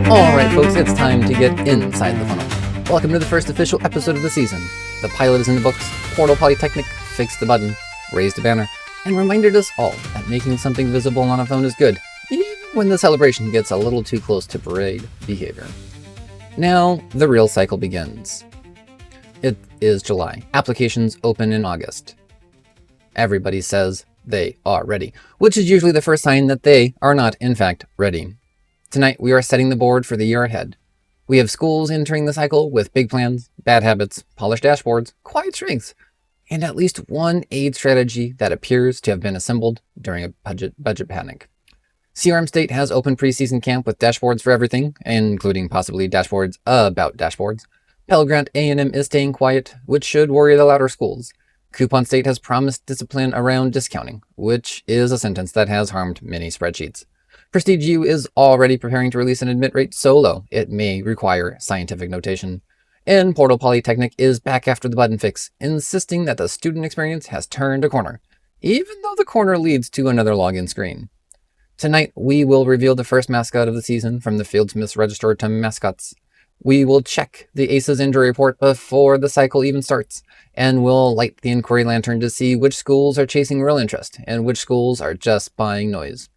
Alright folks, it's time to get inside the funnel. Welcome to the first official episode of the season. The pilot is in the books, Portal Polytechnic fixed the button, raised a banner, and reminded us all that making something visible on a phone is good, even when the celebration gets a little too close to parade behavior. Now, the real cycle begins. It is July. Applications open in August. Everybody says they are ready, which is usually the first sign that they are not, in fact, ready. Tonight, we are setting the board for the year ahead. We have schools entering the cycle with big plans, bad habits, polished dashboards, quiet strengths, and at least one aid strategy that appears to have been assembled during a budget panic. CRM State has open preseason camp with dashboards for everything, including possibly dashboards about dashboards. Pell Grant A&M is staying quiet, which should worry the louder schools. Coupon State has promised discipline around discounting, which is a sentence that has harmed many spreadsheets. Prestige U is already preparing to release an admit rate so low it may require scientific notation. And Portal Polytechnic is back after the button fix, insisting that the student experience has turned a corner, even though the corner leads to another login screen. Tonight, we will reveal the first mascot of the season from the Fieldsmiths Register to mascots. We will check the ACE's injury report before the cycle even starts, and we'll light the inquiry lantern to see which schools are chasing real interest and which schools are just buying noise.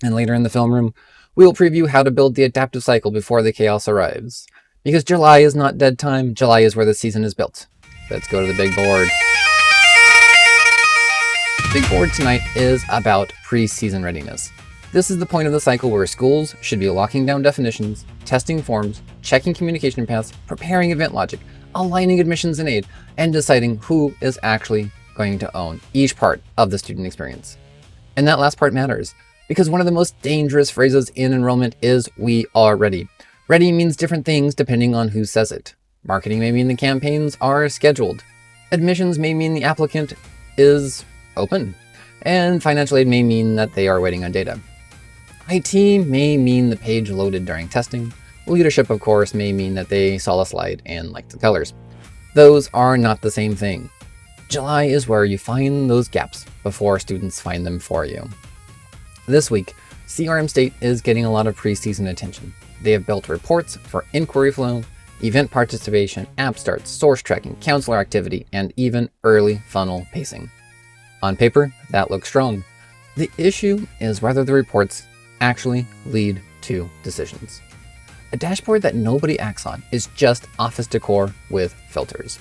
And later in the film room, we will preview how to build the adaptive cycle before the chaos arrives. Because July is not dead time, July is where the season is built. Let's go to the big board. The big board tonight is about preseason readiness. This is the point of the cycle where schools should be locking down definitions, testing forms, checking communication paths, preparing event logic, aligning admissions and aid, and deciding who is actually going to own each part of the student experience. And that last part matters, because one of the most dangerous phrases in enrollment is "we are ready." Ready means different things depending on who says it. Marketing may mean the campaigns are scheduled. Admissions may mean the applicant is open. And financial aid may mean that they are waiting on data. IT may mean the page loaded during testing. Leadership, of course, may mean that they saw a slide and liked the colors. Those are not the same thing. July is where you find those gaps before students find them for you. This week, CRM State is getting a lot of preseason attention. They have built reports for inquiry flow, event participation, app starts, source tracking, counselor activity, and even early funnel pacing. On paper, that looks strong. The issue is whether the reports actually lead to decisions. A dashboard that nobody acts on is just office decor with filters.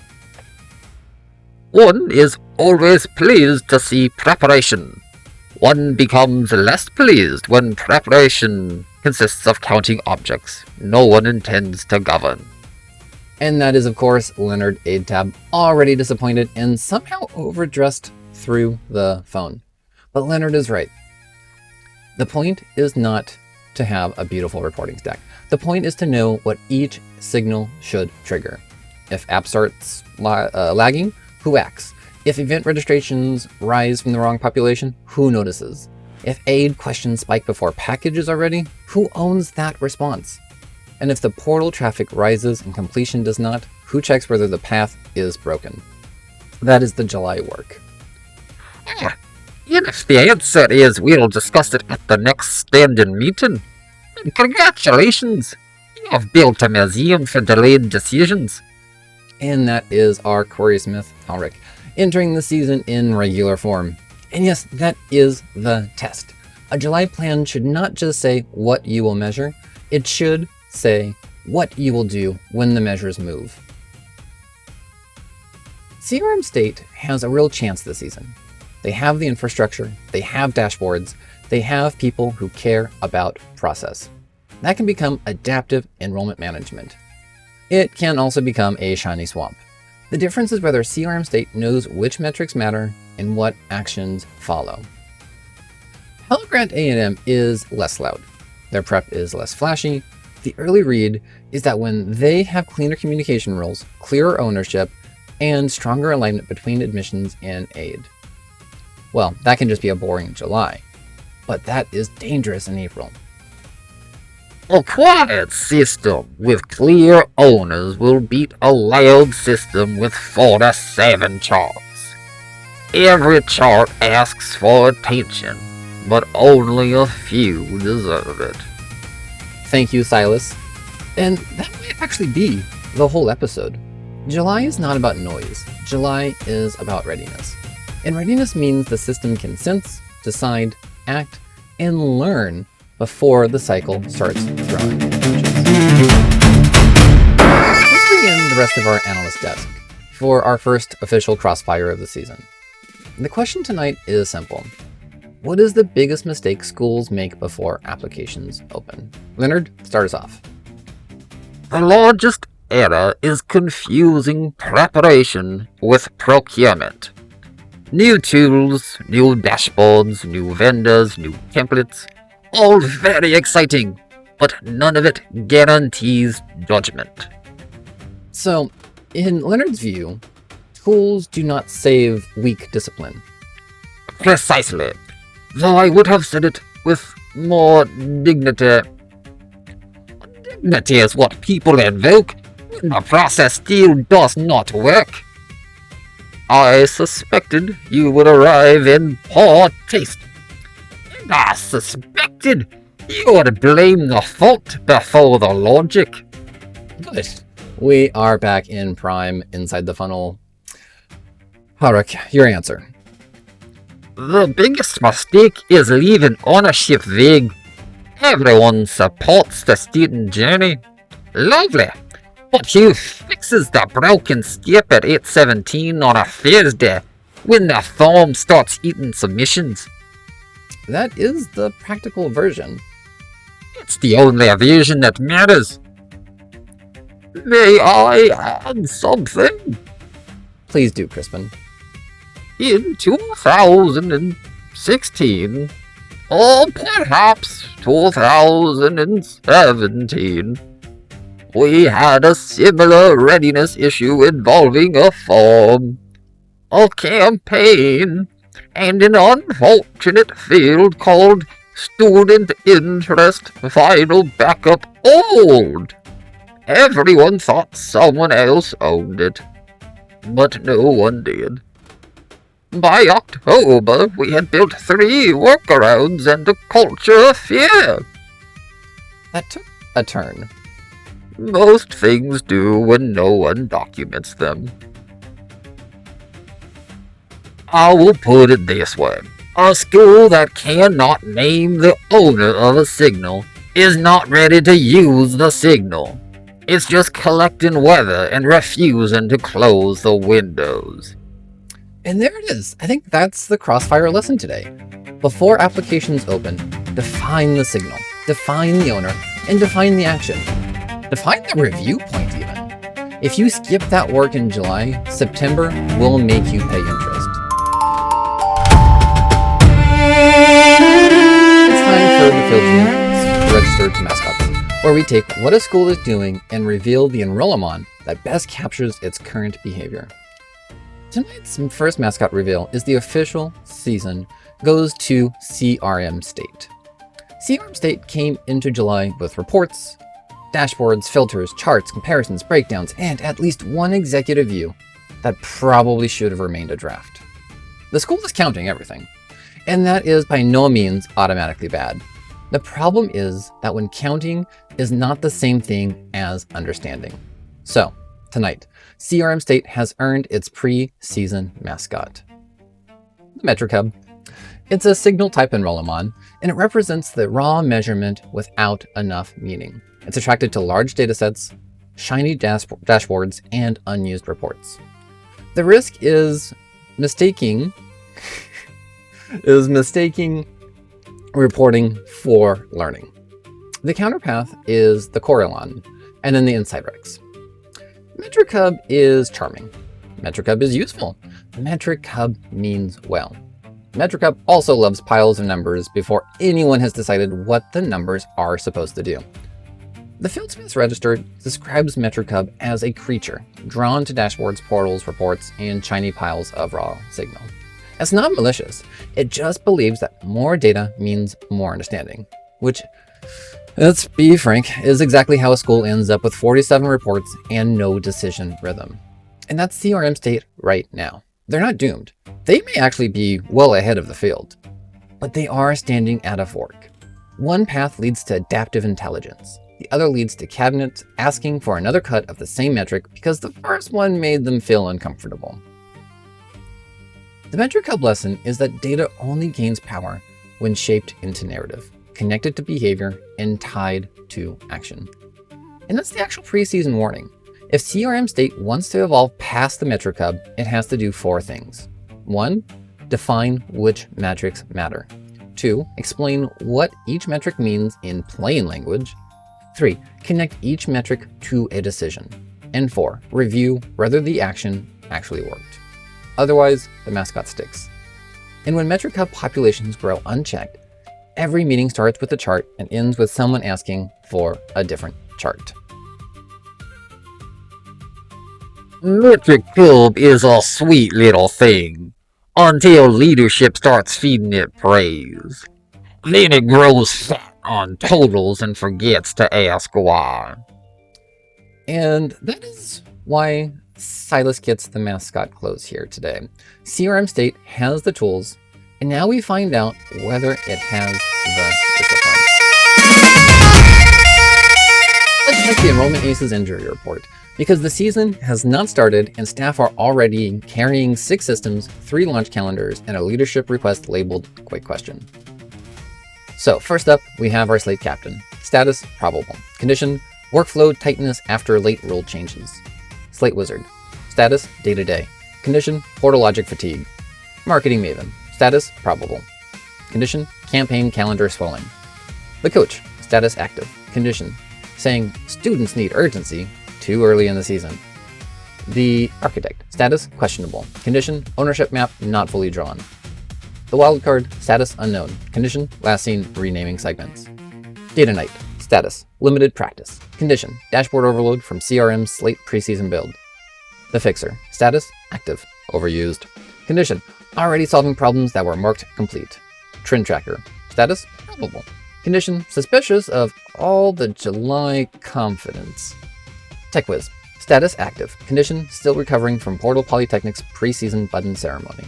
One is always pleased to see preparation. One becomes less pleased when preparation consists of counting objects no one intends to govern. And that is, of course, Leonard AidTab, already disappointed and somehow overdressed through the phone. But Leonard is right. The point is not to have a beautiful reporting stack. The point is to know what each signal should trigger. If app starts lagging, who acts? If event registrations rise from the wrong population, who notices? If aid questions spike before packages are ready, who owns that response? And if the portal traffic rises and completion does not, who checks whether the path is broken? That is the July work. If the answer is we'll discuss it at the next standing meeting, congratulations! You have built a museum for delayed decisions. And that is our Corey Smith Alric, entering the season in regular form. And yes, that is the test. A July plan should not just say what you will measure, it should say what you will do when the measures move. CRM State has a real chance this season. They have the infrastructure, they have dashboards, they have people who care about process. That can become adaptive enrollment management. It can also become a shiny swamp. The difference is whether CRM State knows which metrics matter and what actions follow. Pell Grant A&M is less loud. Their prep is less flashy. The early read is that when they have cleaner communication rules, clearer ownership, and stronger alignment between admissions and aid. Well, that can just be a boring July, but that is dangerous in April. A quiet system with clear owners will beat a loud system with 47 charts. Every chart asks for attention, but only a few deserve it. Thank you, Silas. And that might actually be the whole episode. July is not about noise. July is about readiness. And readiness means the system can sense, decide, act, and learn before the cycle starts throwing punches. Let's begin the rest of our analyst desk for our first official crossfire of the season. The question tonight is simple. What is the biggest mistake schools make before applications open? Leonard, start us off. The largest error is confusing preparation with procurement. New tools, new dashboards, new vendors, new templates, all very exciting, but none of it guarantees judgment. So, in Leonard's view, schools do not save weak discipline. Precisely. Though I would have said it with more dignity. Dignity is what people invoke when the process still does not work. I suspected you would arrive in poor taste. And I suspected you would blame the fault before the logic. Good. We are back in prime inside the funnel. Harak, your answer. The biggest mistake is leaving ownership vague. Everyone supports the student journey. Lovely. But who fixes the broken skip at 8:17 on a Thursday when the form starts eating submissions? That is the practical version. It's the only version that matters. May I add something? Please do, Crispin. In 2016, or perhaps 2017, we had a similar readiness issue involving a form, a campaign, and an unfortunate field called Student Interest Final Backup Old. Everyone thought someone else owned it, but no one did. By October, we had built 3 workarounds and a culture of fear. That took a turn. Most things do when no one documents them. I will put it this way. A school that cannot name the owner of a signal is not ready to use the signal. It's just collecting weather and refusing to close the windows. And there it is. I think that's the crossfire lesson today. Before applications open, define the signal, define the owner, and define the action. Define the review point even. If you skip that work in July, September will make you pay interest. It's time for the field units registered to mascots, where we take what a school is doing and reveal the enrollment that best captures its current behavior. Tonight's first mascot reveal is the official season goes to CRM State. CRM State came into July with reports, dashboards, filters, charts, comparisons, breakdowns, and at least one executive view that probably should have remained a draft. The school is counting everything, and that is by no means automatically bad. The problem is that when counting is not the same thing as understanding. So, tonight, CRM State has earned its preseason mascot, the Metricub. It's a signal type enrollment, and it represents the raw measurement without enough meaning. It's attracted to large datasets, shiny dashboards, and unused reports. The risk is mistaking reporting for learning. The counterpath is the Correlon, and then the inside recs. Metricub is charming. Metricub is useful. Metricub means well. Metricub also loves piles of numbers before anyone has decided what the numbers are supposed to do. The Fieldsmith's Register describes Metricub as a creature drawn to dashboards, portals, reports, and shiny piles of raw signal. It's not malicious. It just believes that more data means more understanding, which, let's be frank, is exactly how a school ends up with 47 reports and no decision rhythm. And that's CRM State right now. They're not doomed. They may actually be well ahead of the field, but they are standing at a fork. One path leads to adaptive intelligence. The other leads to cabinets asking for another cut of the same metric because the first one made them feel uncomfortable. The Metricub lesson is that data only gains power when shaped into narrative, connected to behavior, and tied to action. And that's the actual preseason warning. If CRM State wants to evolve past the Metricub, it has to do 4 things. 1. Define which metrics matter. 2. Explain what each metric means in plain language. 3. Connect each metric to a decision. And 4. Review whether the action actually worked. Otherwise, the mascot sticks. And when Metricub populations grow unchecked, every meeting starts with a chart and ends with someone asking for a different chart. Metricub is a sweet little thing, until leadership starts feeding it praise. Then it grows fat on totals and forgets to ask why. And that is why Silas gets the mascot clothes here today. CRM State has the tools, and now we find out whether it has the discipline. Let's check the Enrollment Aces injury report, because the season has not started and staff are already carrying 6 systems, 3 launch calendars, and a leadership request labeled Quick Question. So first up, we have our Slate captain. Status, probable. Condition, workflow tightness after late rule changes. Slate wizard. Status, day-to-day. Condition, portal logic fatigue. Marketing maven. Status, probable. Condition, campaign calendar swelling. The coach. Status, active. Condition, saying students need urgency too early in the season. The architect. Status, questionable. Condition, ownership map not fully drawn. The wildcard, status unknown. Condition, last seen renaming segments. Data Knight, status, limited practice. Condition, dashboard overload from CRM Slate preseason build. The Fixer, status, active, overused. Condition, already solving problems that were marked complete. Trend Tracker, status, probable. Condition, suspicious of all the July confidence. TechWiz, status, active. Condition, still recovering from Polytechnic's preseason button ceremony.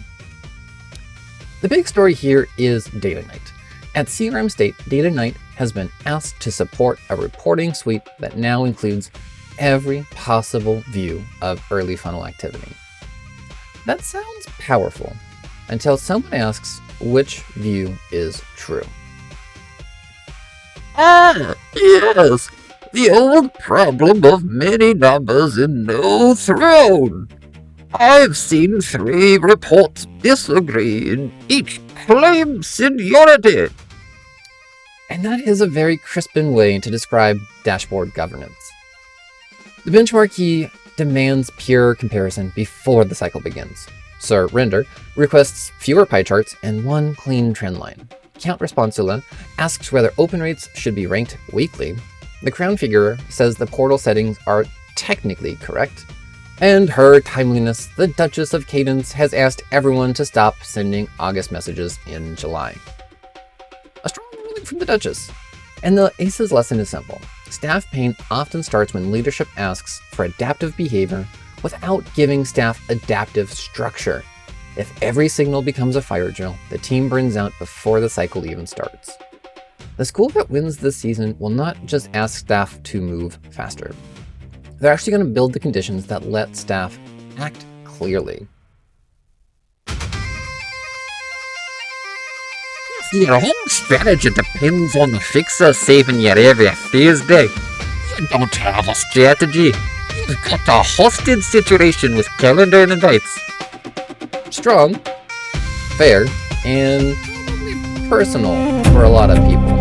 The big story here is Data Knight. At CRM State, Data Knight has been asked to support a reporting suite that now includes every possible view of early funnel activity. That sounds powerful until someone asks which view is true. Ah, yes, the old problem of many numbers and no throne. I've seen 3 reports disagree and each claim seniority. And that is a very crispin way to describe dashboard governance. The benchmark key demands pure comparison before the cycle begins. Sir Render requests fewer pie charts and 1 clean trend line. Count Responsula asks whether open rates should be ranked weekly. The Crown Figurer says the portal settings are technically correct. And Her Timeliness, the Duchess of Cadence, has asked everyone to stop sending August messages in July. A strong ruling from the Duchess. And the ACE's lesson is simple. Staff pain often starts when leadership asks for adaptive behavior without giving staff adaptive structure. If every signal becomes a fire drill, the team burns out before the cycle even starts. The school that wins this season will not just ask staff to move faster. They're actually going to build the conditions that let staff act clearly. If your whole strategy depends on the fixer saving you every Thursday, you don't have a strategy. You've got a hostage situation with calendar and invites. Strong, fair, and probably personal for a lot of people.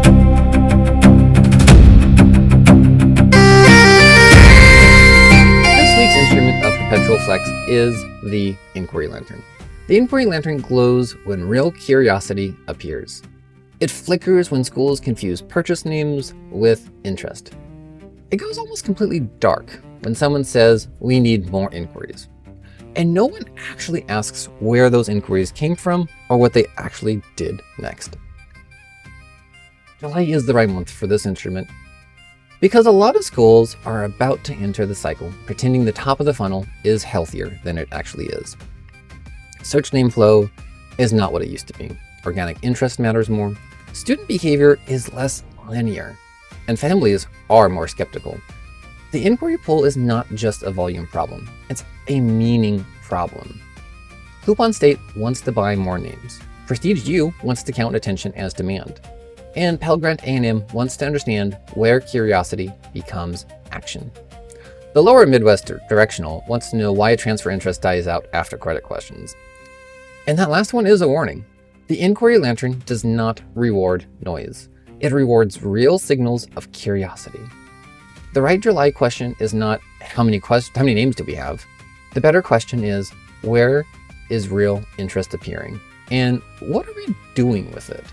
This week's instrument of perpetual flex is the Inquiry Lantern. The Inquiry Lantern glows when real curiosity appears. It flickers when schools confuse purchase names with interest. It goes almost completely dark when someone says, "We need more inquiries." And no one actually asks where those inquiries came from or what they actually did next. July is the right month for this instrument because a lot of schools are about to enter the cycle pretending the top of the funnel is healthier than it actually is. Search name flow is not what it used to be. Organic interest matters more. student behavior is less linear, and families are more skeptical. The inquiry poll is not just a volume problem, it's a meaning problem. Coupon State wants to buy more names. Prestige U wants to count attention as demand. And Pell Grant A&M wants to understand where curiosity becomes action. The lower Midwest Directional wants to know why a transfer interest dies out after credit questions. And that last one is a warning. The inquiry lantern does not reward noise. It rewards real signals of curiosity. The right July question is not how many names do we have? The better question is, where is real interest appearing? And what are we doing with it?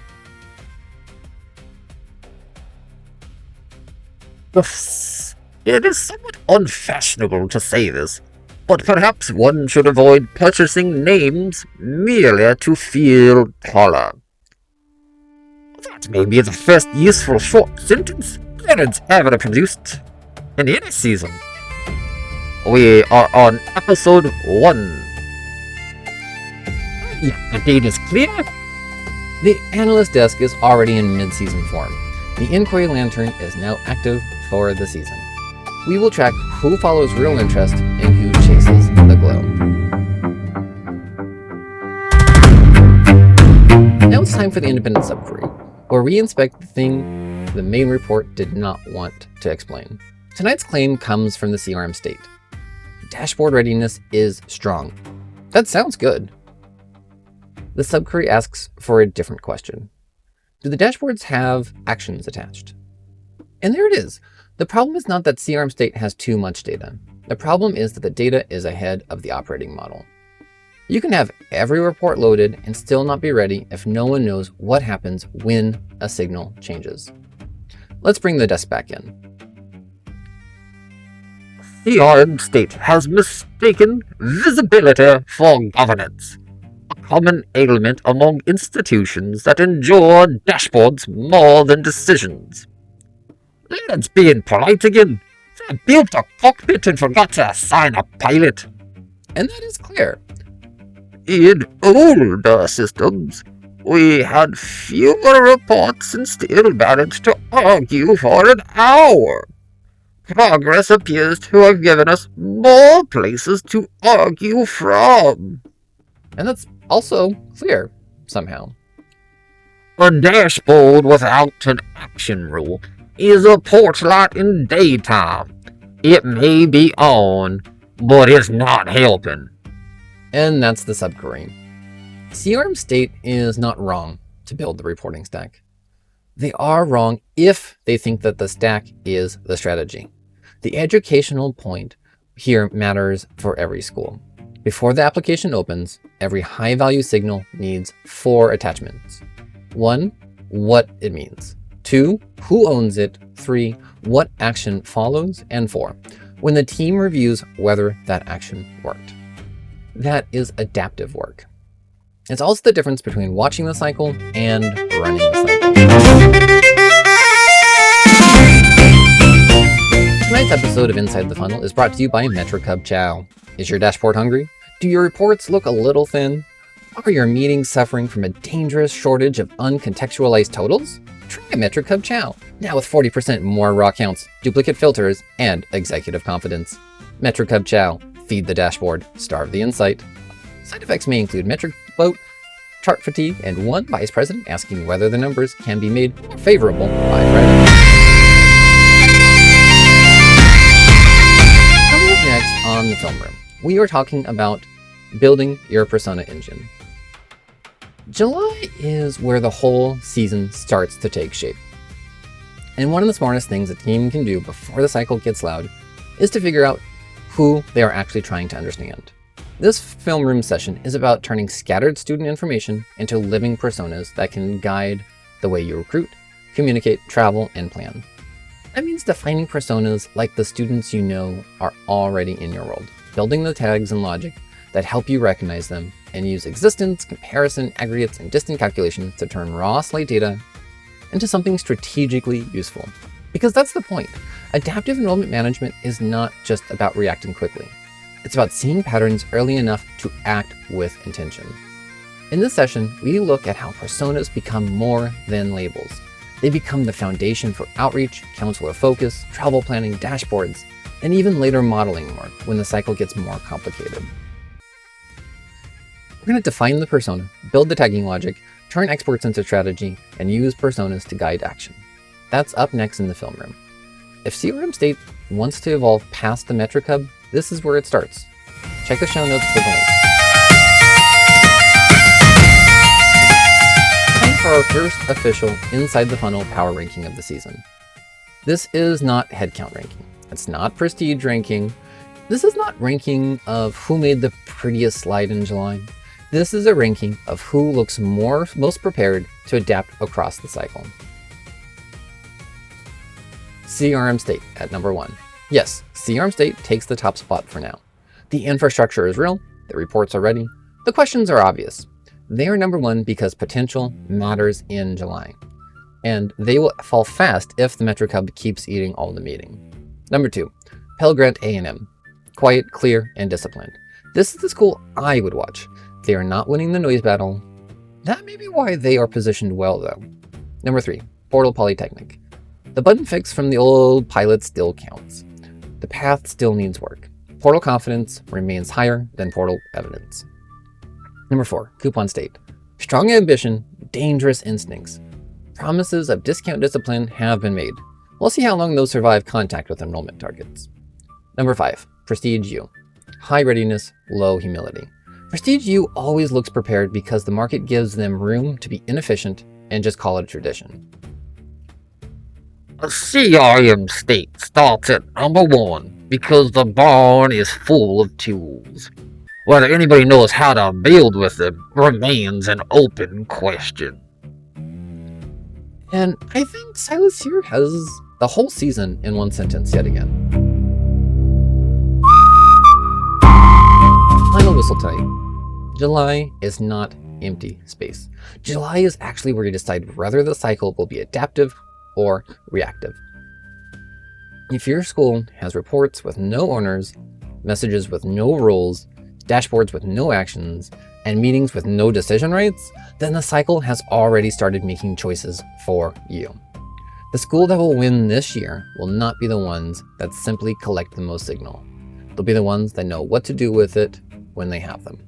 It is somewhat unfashionable to say this, but perhaps one should avoid purchasing names merely to feel taller. That may be the first useful short sentence parents ever produced in any season. We are on episode 1. The date is clear. The analyst desk is already in mid-season form. The inquiry lantern is now active for the season. We will track who follows real interest and who chases the glow. Now it's time for the independent subquery, where we inspect the thing the main report did not want to explain. Tonight's claim comes from the CRM State. Dashboard readiness is strong. That sounds good. The subquery asks for a different question. Do the dashboards have actions attached? And there it is. The problem is not that CRM State has too much data. The problem is that the data is ahead of the operating model. You can have every report loaded and still not be ready if no one knows what happens when a signal changes. Let's bring the desk back in. CRM State has mistaken visibility for governance, a common ailment among institutions that endure dashboards more than decisions. Let's be polite again. They built a cockpit and forgot to assign a pilot. And that is clear. In older systems, we had fewer reports and still managed to argue for an hour. Progress appears to have given us more places to argue from. And that's also clear, somehow. A dashboard without an action rule is a porch light in daytime. It may be on, but it's not helping. And that's the subquery. CRM State is not wrong to build the reporting stack. They are wrong if they think that the stack is the strategy. The educational point here matters for every school. Before the application opens, every high-value signal needs 4 attachments. 1, what it means. 2, who owns it. 3, what action follows. And 4, when the team reviews whether that action worked. That is adaptive work. It's also the difference between watching the cycle and running the cycle. Tonight's episode of Inside the Funnel is brought to you by Metricub Chow. Is your dashboard hungry? Do your reports look a little thin? Are your meetings suffering from a dangerous shortage of uncontextualized totals? Try Metricub Chow, now with 40% more raw counts, duplicate filters, and executive confidence. Metricub Chow, feed the dashboard, starve the insight. Side effects may include metric bloat, chart fatigue, and one vice president asking whether the numbers can be made more favorable by Friday. Coming up next on the film room, we are talking about building your persona engine. July is where the whole season starts to take shape. And one of the smartest things a team can do before the cycle gets loud is to figure out who they are actually trying to understand. This film room session is about turning scattered student information into living personas that can guide the way you recruit, communicate, travel, and plan. That means defining personas like the students you know are already in your world, building the tags and logic that help you recognize them, and use existence, comparison, aggregates, and distant calculations to turn raw slate data into something strategically useful. Because that's the point. Adaptive enrollment management is not just about reacting quickly. It's about seeing patterns early enough to act with intention. In this session, we look at how personas become more than labels. They become the foundation for outreach, counselor focus, travel planning, dashboards, and even later modeling work when the cycle gets more complicated. We're going to define the persona, build the tagging logic, turn exports into strategy, and use personas to guide action. That's up next in the film room. If CRM State wants to evolve past the Metricub, this is where it starts. Check the show notes for the link. Time for our first official Inside the Funnel power ranking of the season. This is not headcount ranking. It's not prestige ranking. This is not ranking of who made the prettiest slide in July. This is a ranking of who looks most prepared to adapt across the cycle. CRM State at number 1. Yes, CRM State takes the top spot for now. The infrastructure is real, the reports are ready, the questions are obvious. They are number 1 because potential matters in July. And they will fall fast if the Metricub keeps eating all the meeting. Number 2, Pell Grant A&M. Quiet, clear, and disciplined. This is the school I would watch. They are not winning the noise battle. That may be why they are positioned well, though. Number 3, Portal Polytechnic. The button fix from the old pilot still counts. The path still needs work. Portal confidence remains higher than portal evidence. Number 4, Coupon State. Strong ambition, dangerous instincts. Promises of discount discipline have been made. We'll see how long those survive contact with enrollment targets. Number 5, Prestige U. High readiness, low humility. Prestige U always looks prepared because the market gives them room to be inefficient and just call it a tradition. CRM State starts at number 1 because the barn is full of tools. Whether anybody knows how to build with them remains an open question. And I think Silas here has the whole season in one sentence yet again. Final whistle tonight. July is not empty space. July is actually where you decide whether the cycle will be adaptive or reactive. If your school has reports with no owners, messages with no rules, dashboards with no actions, and meetings with no decision rights, then the cycle has already started making choices for you. The school that will win this year will not be the ones that simply collect the most signal. They'll be the ones that know what to do with it when they have them.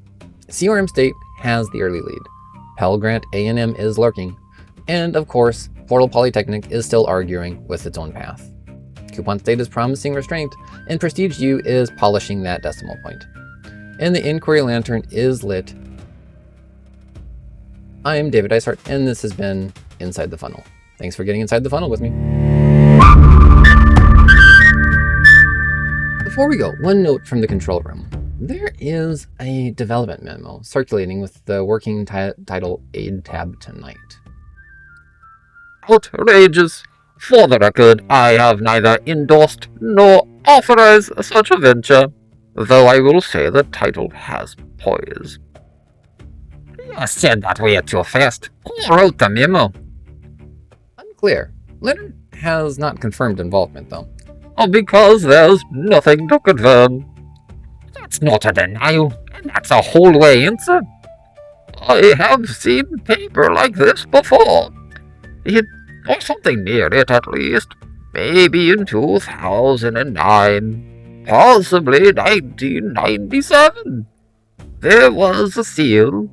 CRM State has the early lead. Pell Grant A&M is lurking. And of course, Portal Polytechnic is still arguing with its own path. Coupon State is promising restraint, and Prestige U is polishing that decimal point. And the inquiry lantern is lit. I'm David Dysart, and this has been Inside the Funnel. Thanks for getting inside the funnel with me. Before we go, one note from the control room. There is a development memo circulating with the working title Aid tab tonight. Outrageous. For the record, I have neither endorsed nor authorized such a venture, though I will say the title has poise. You said that way too fast. Who wrote the memo? Unclear. Leonard has not confirmed involvement, though. Because there's nothing to confirm. That's not a denial, and that's a whole way answer. I have seen paper like this before. Or something near it, at least. Maybe in 2009. Possibly 1997. There was a seal.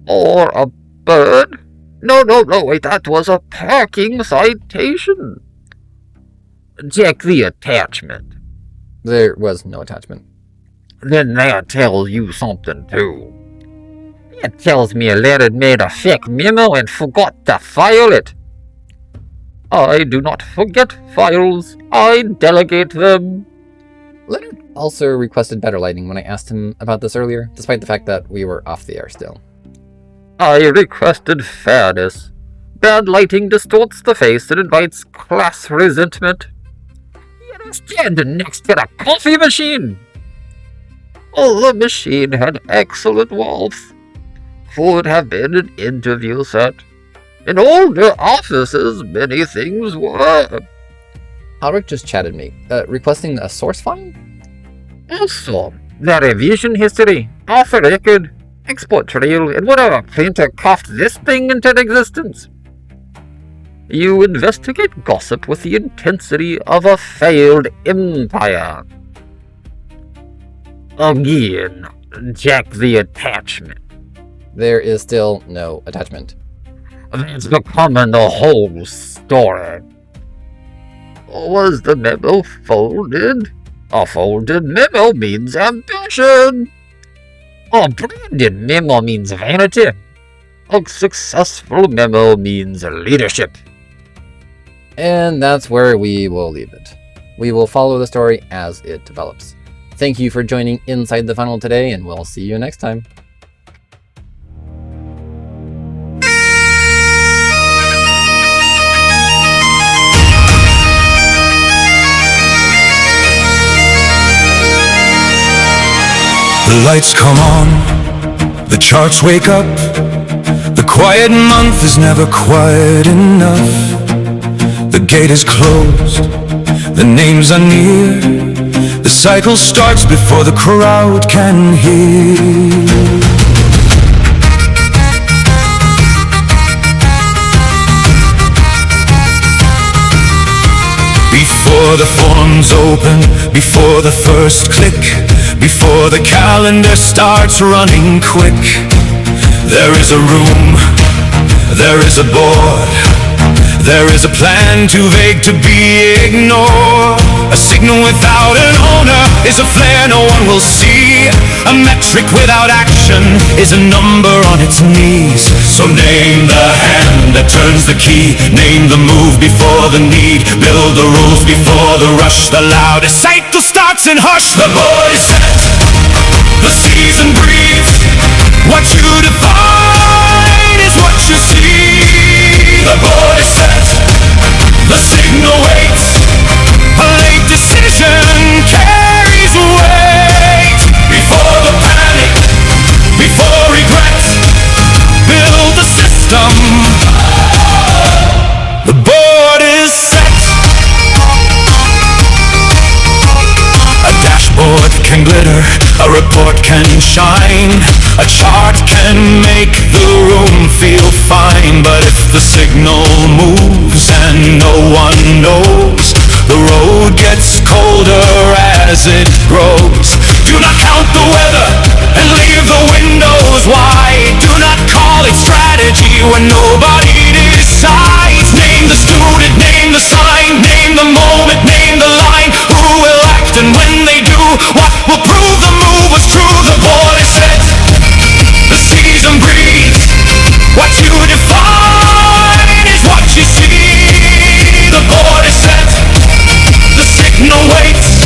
Or a bird. No, wait, that was a parking citation. Check the attachment. There was no attachment. Then that tells you something, too. It tells me Leonard made a fake memo and forgot to file it. I do not forget files. I delegate them. Leonard also requested better lighting when I asked him about this earlier, despite the fact that we were off the air still. I requested fairness. Bad lighting distorts the face and invites class resentment. Yet stand next to the coffee machine. Oh, the machine had excellent warmth. Would have been an interview set. In older offices, many things were. Alric just chatted me, requesting a source file? Also, the revision history, off the record. export trail, and whatever painter coughed this thing into existence. You investigate gossip with the intensity of a failed empire. Again, check the attachment. There is still no attachment. That's becoming the whole story. Was the memo folded? A folded memo means ambition. A branded memo means vanity. A successful memo means leadership. And that's where we will leave it. We will follow the story as it develops. Thank you for joining Inside the Funnel today, and we'll see you next time. The lights come on, the charts wake up. The quiet month is never quiet enough. The gate is closed, the names are near. The cycle starts before the crowd can hear. Before the forms open, before the first click, before the calendar starts running quick, there is a room, there is a board, there is a plan too vague to be ignored. A signal without an owner is a flare no one will see. A metric without action is a number on its knees. So name the hand that turns the key. Name the move before the need. Build the rules before the rush. The loudest cycle starts in hush. The board is set, the season breathes. What you define is what you see. The board is set, the signal waits. A late decision carries weight. Before the panic, before regret, build the system. The board is set. A dashboard can glitter, a report can shine, a chart can make the room feel fine. But if the signal moves and no one knows, the road gets colder as it grows. Do not count the weather and leave the windows wide. Do not call it strategy when nobody decides. Name the student, name the sign, name the moment, name the line. Who will act and when they do, what will prove the move was true? The board is set, the season breathes. What you define is what you see. The board is set, the signal waits.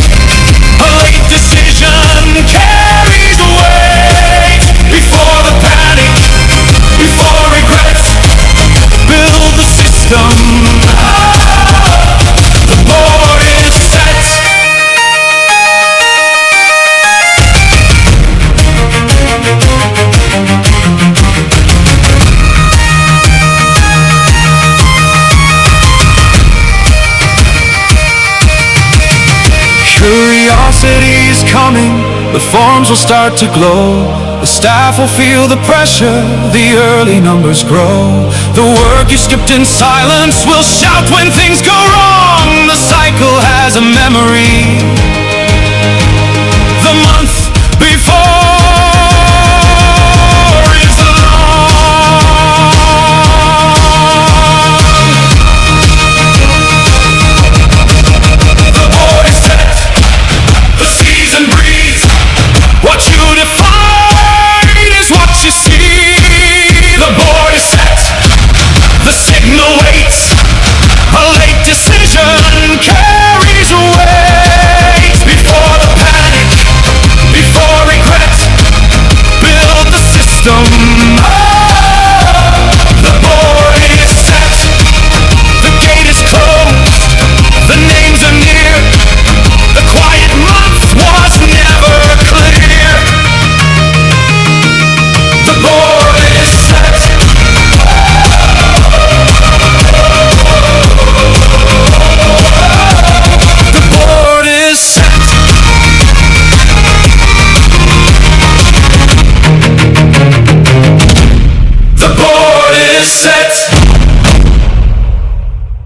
A late decision carries weight. Before the panic, before regret, build the system. The board is set. Curiosity's coming, the forms will start to glow. The staff will feel the pressure, the early numbers grow. The work you skipped in silence will shout when things go wrong. The